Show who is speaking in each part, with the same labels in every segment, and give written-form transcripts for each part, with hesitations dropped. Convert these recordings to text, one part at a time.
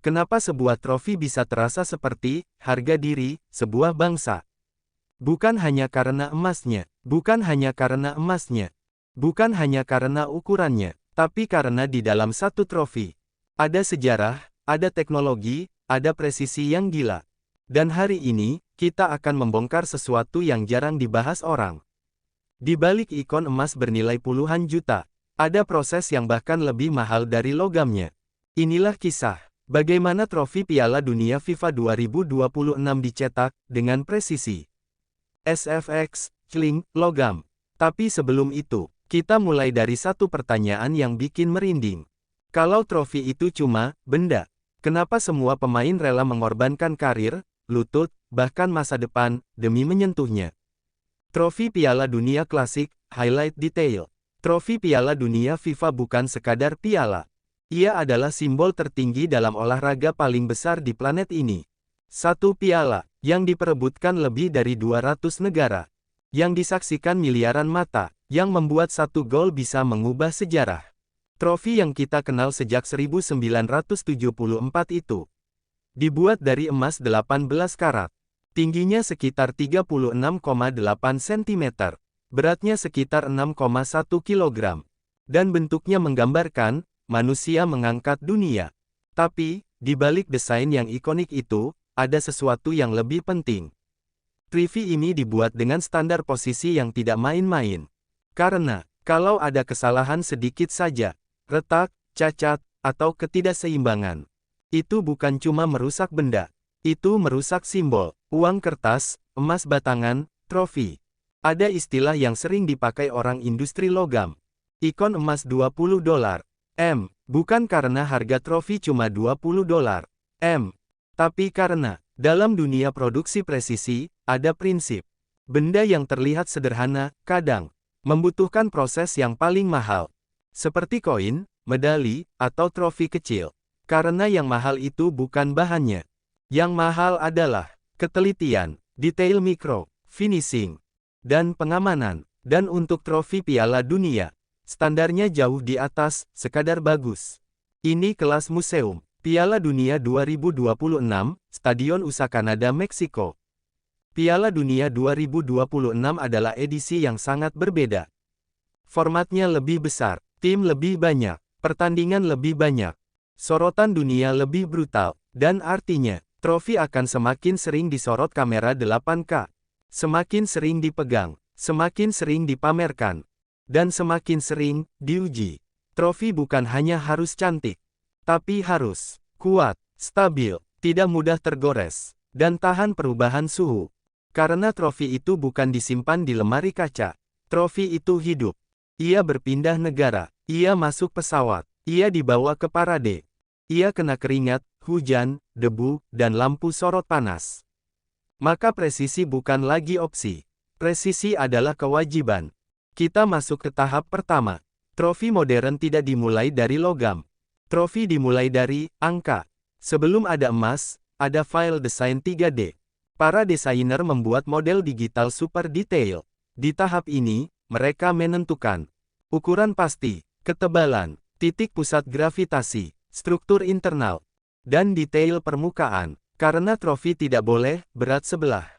Speaker 1: Kenapa sebuah trofi bisa terasa seperti harga diri sebuah bangsa? Bukan hanya karena emasnya, bukan hanya karena emasnya, bukan hanya karena ukurannya, tapi karena di dalam satu trofi ada sejarah, ada teknologi, ada presisi yang gila. Dan hari ini, kita akan membongkar sesuatu yang jarang dibahas orang. Di balik ikon emas bernilai puluhan juta, ada proses yang bahkan lebih mahal dari logamnya. Inilah kisah bagaimana trofi Piala Dunia FIFA 2026 dicetak dengan presisi SFX, Kling, logam. Tapi sebelum itu, kita mulai dari satu pertanyaan yang bikin merinding. Kalau trofi itu cuma benda, kenapa semua pemain rela mengorbankan karir, lutut, bahkan masa depan, demi menyentuhnya? Trofi Piala Dunia Klasik, Highlight Detail. Trofi Piala Dunia FIFA bukan sekadar piala. Ia adalah simbol tertinggi dalam olahraga paling besar di planet ini. Satu piala, yang diperebutkan lebih dari 200 negara. Yang disaksikan miliaran mata, yang membuat satu gol bisa mengubah sejarah. Trofi yang kita kenal sejak 1974 itu dibuat dari emas 18 karat. Tingginya sekitar 36,8 cm. Beratnya sekitar 6,1 kg. Dan bentuknya menggambarkan manusia mengangkat dunia. Tapi, di balik desain yang ikonik itu, ada sesuatu yang lebih penting. Trofi ini dibuat dengan standar posisi yang tidak main-main. Karena, kalau ada kesalahan sedikit saja, retak, cacat, atau ketidakseimbangan, itu bukan cuma merusak benda, itu merusak simbol, uang kertas, emas batangan, trofi. Ada istilah yang sering dipakai orang industri logam. Ikon emas $20 M, bukan karena harga trofi cuma $20 M. Tapi karena, dalam dunia produksi presisi, ada prinsip. Benda yang terlihat sederhana, kadang, membutuhkan proses yang paling mahal. Seperti koin, medali, atau trofi kecil. Karena yang mahal itu bukan bahannya. Yang mahal adalah, ketelitian, detail mikro, finishing, dan pengamanan. Dan untuk trofi Piala Dunia, standarnya jauh di atas, sekadar bagus. Ini kelas museum. Piala Dunia 2026, Stadion USA Kanada, Meksiko. Piala Dunia 2026 adalah edisi yang sangat berbeda. Formatnya lebih besar, tim lebih banyak, pertandingan lebih banyak, sorotan dunia lebih brutal, dan artinya, trofi akan semakin sering disorot kamera 8K. Semakin sering dipegang, semakin sering dipamerkan, dan semakin sering diuji. Trofi bukan hanya harus cantik, tapi harus kuat, stabil, tidak mudah tergores, dan tahan perubahan suhu. Karena trofi itu bukan disimpan di lemari kaca. Trofi itu hidup. Ia berpindah negara. Ia masuk pesawat. Ia dibawa ke parade. Ia kena keringat, hujan, debu, dan lampu sorot panas. Maka presisi bukan lagi opsi. Presisi adalah kewajiban. Kita masuk ke tahap pertama. Trofi modern tidak dimulai dari logam. Trofi dimulai dari angka. Sebelum ada emas, ada file desain 3D. Para desainer membuat model digital super detail. Di tahap ini, mereka menentukan ukuran pasti, ketebalan, titik pusat gravitasi, struktur internal, dan detail permukaan. Karena trofi tidak boleh berat sebelah.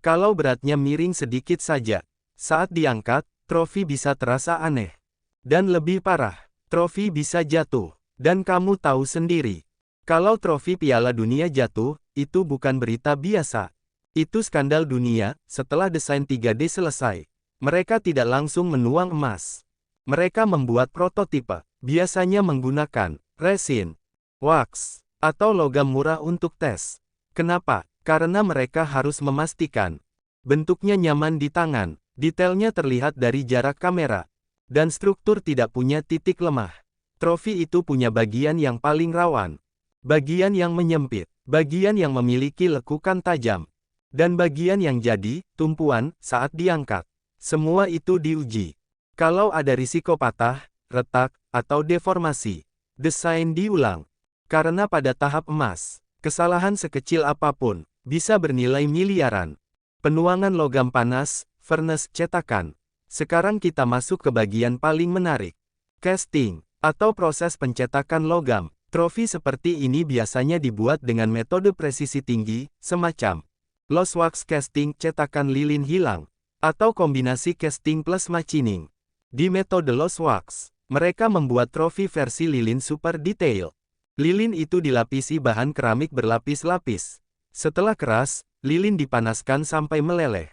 Speaker 1: Kalau beratnya miring sedikit saja, saat diangkat, trofi bisa terasa aneh. Dan lebih parah, trofi bisa jatuh. Dan kamu tahu sendiri, kalau trofi Piala Dunia jatuh, itu bukan berita biasa. Itu skandal dunia. Setelah desain 3D selesai, mereka tidak langsung menuang emas. Mereka membuat prototipe, biasanya menggunakan resin, wax, atau logam murah untuk tes. Kenapa? Karena mereka harus memastikan bentuknya nyaman di tangan, detailnya terlihat dari jarak kamera, dan struktur tidak punya titik lemah. Trofi itu punya bagian yang paling rawan, bagian yang menyempit, bagian yang memiliki lekukan tajam, dan bagian yang jadi tumpuan saat diangkat. Semua itu diuji. Kalau ada risiko patah, retak, atau deformasi, desain diulang. Karena pada tahap emas, kesalahan sekecil apapun bisa bernilai miliaran. Penuangan logam panas, furnace cetakan. Sekarang kita masuk ke bagian paling menarik. Casting, atau proses pencetakan logam. Trofi seperti ini biasanya dibuat dengan metode presisi tinggi, semacam lost wax casting cetakan lilin hilang, atau kombinasi casting plus machining. Di metode lost wax, mereka membuat trofi versi lilin super detail. Lilin itu dilapisi bahan keramik berlapis-lapis. Setelah keras, lilin dipanaskan sampai meleleh.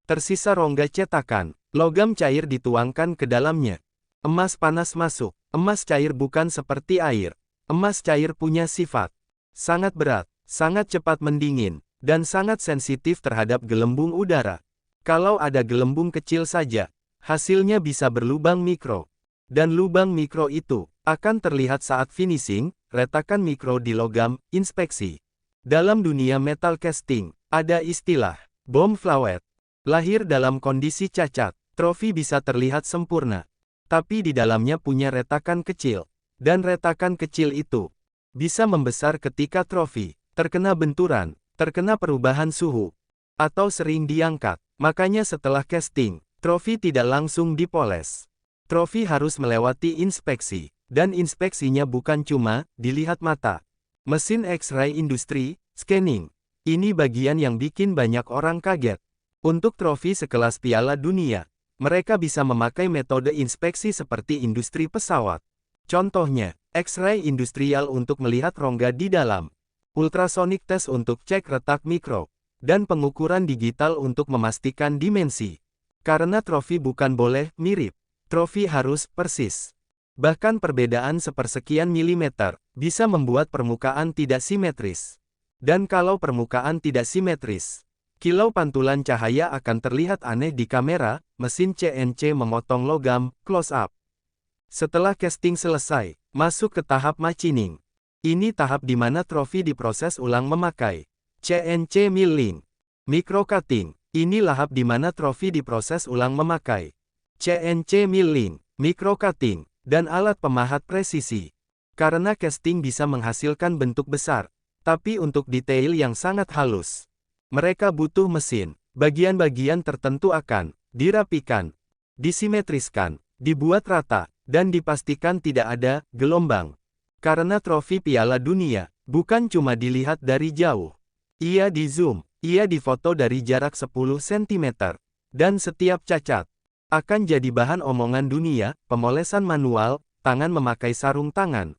Speaker 1: Tersisa rongga cetakan, logam cair dituangkan ke dalamnya. Emas panas masuk. Emas cair bukan seperti air. Emas cair punya sifat sangat berat, sangat cepat mendingin, dan sangat sensitif terhadap gelembung udara. Kalau ada gelembung kecil saja, hasilnya bisa berlubang mikro. Dan lubang mikro itu akan terlihat saat finishing, retakan mikro di logam, inspeksi. Dalam dunia metal casting, ada istilah bomb flawed. Lahir dalam kondisi cacat, trofi bisa terlihat sempurna. Tapi di dalamnya punya retakan kecil. Dan retakan kecil itu bisa membesar ketika trofi terkena benturan, terkena perubahan suhu, atau sering diangkat. Makanya setelah casting, trofi tidak langsung dipoles. Trofi harus melewati inspeksi, dan inspeksinya bukan cuma dilihat mata. Mesin X-ray industri, scanning. Ini bagian yang bikin banyak orang kaget. Untuk trofi sekelas Piala Dunia, mereka bisa memakai metode inspeksi seperti industri pesawat. Contohnya, X-ray industrial untuk melihat rongga di dalam, ultrasonic test untuk cek retak mikro, dan pengukuran digital untuk memastikan dimensi. Karena trofi bukan boleh mirip, trofi harus persis. Bahkan perbedaan sepersekian milimeter bisa membuat permukaan tidak simetris. Dan kalau permukaan tidak simetris, kilau pantulan cahaya akan terlihat aneh di kamera. Mesin CNC memotong logam, close up. Setelah casting selesai, masuk ke tahap machining. Ini tahap di mana trofi diproses ulang memakai CNC milling. Micro cutting. Ini tahap di mana trofi diproses ulang memakai CNC milling, micro cutting, dan alat pemahat presisi. Karena casting bisa menghasilkan bentuk besar, tapi untuk detail yang sangat halus, mereka butuh mesin. Bagian-bagian tertentu akan dirapikan, disimetriskan, dibuat rata, dan dipastikan tidak ada gelombang. Karena trofi Piala Dunia bukan cuma dilihat dari jauh. Ia di zoom, ia difoto dari jarak 10 cm. Dan setiap cacat akan jadi bahan omongan dunia. Pemolesan manual, tangan memakai sarung tangan.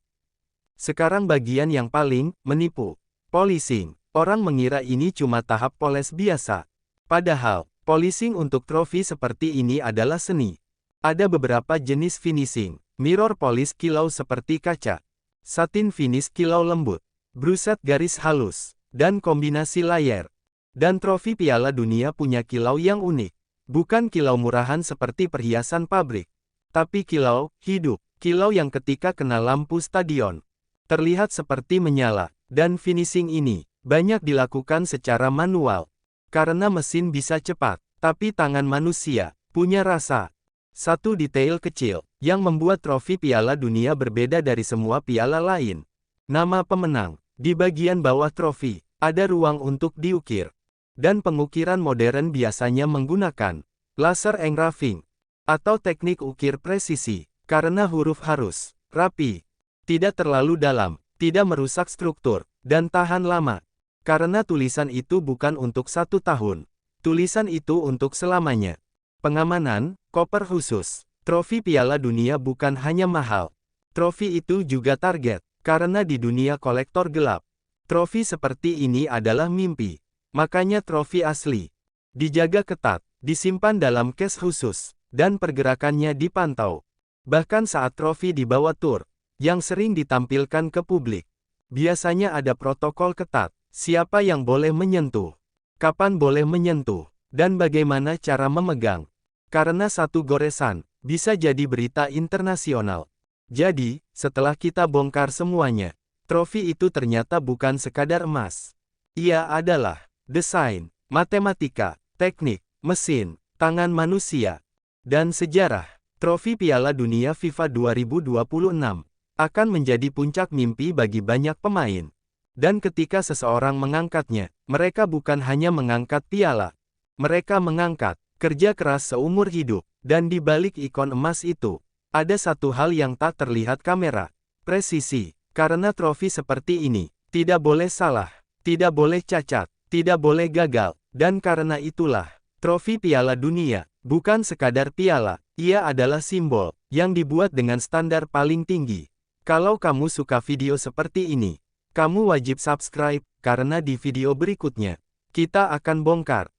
Speaker 1: Sekarang bagian yang paling menipu, polishing. Orang mengira ini cuma tahap poles biasa. Padahal, polishing untuk trofi seperti ini adalah seni. Ada beberapa jenis finishing, mirror polish kilau seperti kaca, satin finish kilau lembut, bruset garis halus, dan kombinasi layer. Dan trofi Piala Dunia punya kilau yang unik. Bukan kilau murahan seperti perhiasan pabrik, tapi kilau hidup, kilau yang ketika kena lampu stadion, terlihat seperti menyala. Dan finishing ini banyak dilakukan secara manual. Karena mesin bisa cepat, tapi tangan manusia punya rasa. Satu detail kecil, yang membuat trofi Piala Dunia berbeda dari semua piala lain. Nama pemenang. Di bagian bawah trofi, ada ruang untuk diukir. Dan pengukiran modern biasanya menggunakan laser engraving, atau teknik ukir presisi, karena huruf harus rapi, tidak terlalu dalam, tidak merusak struktur, dan tahan lama. Karena tulisan itu bukan untuk 1 tahun. Tulisan itu untuk selamanya. Pengamanan, koper khusus. Trofi Piala Dunia bukan hanya mahal. Trofi itu juga target. Karena di dunia kolektor gelap, trofi seperti ini adalah mimpi. Makanya trofi asli dijaga ketat, disimpan dalam case khusus, dan pergerakannya dipantau. Bahkan saat trofi dibawa tur, yang sering ditampilkan ke publik, biasanya ada protokol ketat. Siapa yang boleh menyentuh, kapan boleh menyentuh, dan bagaimana cara memegang. Karena satu goresan bisa jadi berita internasional. Jadi, setelah kita bongkar semuanya, trofi itu ternyata bukan sekadar emas. Ia adalah desain, matematika, teknik, mesin, tangan manusia, dan sejarah. Trofi Piala Dunia FIFA 2026 akan menjadi puncak mimpi bagi banyak pemain. Dan ketika seseorang mengangkatnya, mereka bukan hanya mengangkat piala. Mereka mengangkat kerja keras seumur hidup. Dan di balik ikon emas itu, ada satu hal yang tak terlihat kamera. Presisi. Karena trofi seperti ini, tidak boleh salah, tidak boleh cacat, tidak boleh gagal, dan karena itulah, trofi Piala Dunia, bukan sekadar piala, ia adalah simbol, yang dibuat dengan standar paling tinggi. Kalau kamu suka video seperti ini, kamu wajib subscribe, karena di video berikutnya, kita akan bongkar